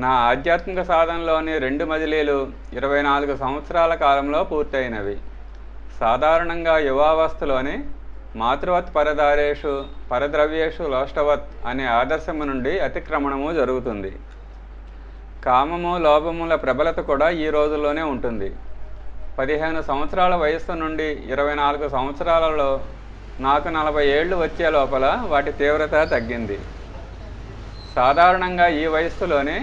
నా ఆధ్యాత్మిక సాధనలోని 2 మజిలీలు 24 సంవత్సరాల కాలంలో పూర్తయినవి. సాధారణంగా యువావస్థలోనే మాతృవత్ పరదారేషు పరద్రవ్యేషు లోష్టవత్ అనే ఆదర్శము నుండి అతిక్రమణము జరుగుతుంది. కామము, లోభముల ప్రబలత కూడా ఈ రోజుల్లోనే ఉంటుంది. 15 సంవత్సరాల వయస్సు నుండి 24 సంవత్సరాలలో నాకు 40 ఏళ్ళు వచ్చే లోపల వాటి తీవ్రత తగ్గింది. సాధారణంగా ఈ వయస్సులోనే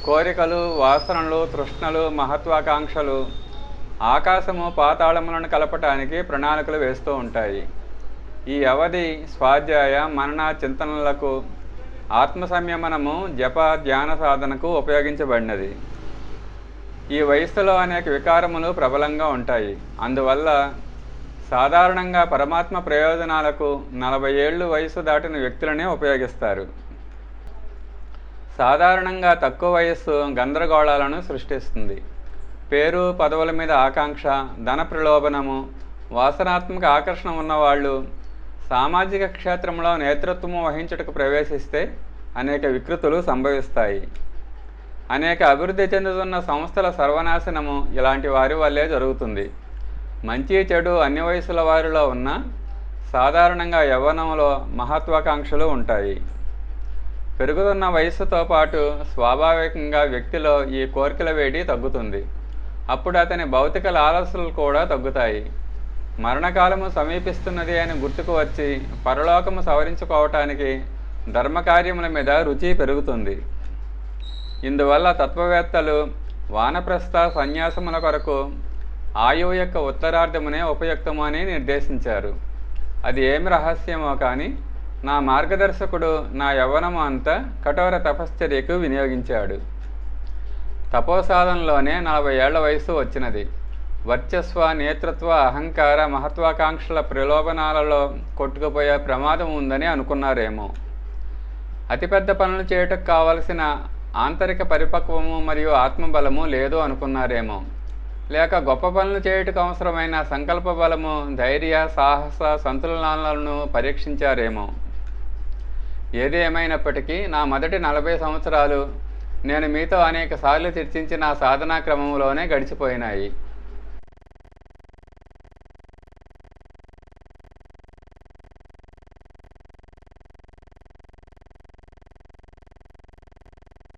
కోరికలు, వాసనలు, తృష్ణలు, మహత్వాకాంక్షలు ఆకాశము పాతాళములను కలపటానికి ప్రణాళికలు వేస్తూ ఉంటాయి. ఈ అవధి స్వాధ్యాయ, మనన, చింతనలకు, ఆత్మ సంయమనము, జప, ధ్యాన సాధనకు ఉపయోగించబడినది. ఈ వయస్సులో అనేక వికారములు ప్రబలంగా ఉంటాయి. అందువల్ల సాధారణంగా పరమాత్మ ప్రయోజనాలకు 40 ఏళ్ళు వయసు దాటిన వ్యక్తులనే ఉపయోగిస్తారు. సాధారణంగా తక్కువ వయస్సు గందరగోళాలను సృష్టిస్తుంది. పేరు, పదవుల మీద ఆకాంక్ష, ధన ప్రలోభనము, వాసనాత్మక ఆకర్షణ ఉన్నవాళ్ళు సామాజిక క్షేత్రంలో నేతృత్వము వహించుటకు ప్రవేశిస్తే అనేక వికృతులు సంభవిస్తాయి. అనేక అభివృద్ధి చెందుతున్న సంస్థల సర్వనాశనము ఇలాంటి వారి వల్లే జరుగుతుంది. మంచి చెడు అన్ని వయసుల వారిలో ఉన్న సాధారణంగా యవ్వనంలో మహత్వాకాంక్షలు ఉంటాయి. పెరుగుతున్న వయస్సుతో పాటు స్వాభావికంగా వ్యక్తిలో ఈ కోరికల వేడి తగ్గుతుంది. అప్పుడు అతని భౌతిక లాలసలు కూడా తగ్గుతాయి. మరణకాలము సమీపిస్తున్నది అని గుర్తుకు వచ్చి పరలోకము సవరించుకోవటానికి ధర్మకార్యముల మీద రుచి పెరుగుతుంది. ఇందువల్ల తత్వవేత్తలు వానప్రస్థ సన్యాసముల కొరకు ఆయువు యొక్క ఉత్తరార్ధమునే ఉపయుక్తము అని నిర్దేశించారు. అది ఏమి రహస్యమో కానీ నా మార్గదర్శకుడు నా యవ్వనము అంతా కఠోర తపశ్చర్యకు వినియోగించాడు. తపోసాధనలోనే 40 ఏళ్ల వయసు వచ్చినది. వర్చస్వ, నేతృత్వ, అహంకార, మహత్వాకాంక్షల ప్రలోభనాలలో కొట్టుకుపోయే ప్రమాదం ఉందని అనుకున్నారేమో. అతిపెద్ద పనులు చేయటకు కావలసిన ఆంతరిక పరిపక్వము మరియు ఆత్మబలము లేదు అనుకున్నారేమో. లేక గొప్ప పనులు చేయుటకు అవసరమైన సంకల్ప బలము, ధైర్య, సాహస, సంతులనాలను పరీక్షించారేమో. ఏది ఏమైనప్పటికీ నా మొదటి 40 సంవత్సరాలు నేను మీతో అనేక సార్లు చర్చించిన సాధనా క్రమంలోనే గడిచిపోయినాయి.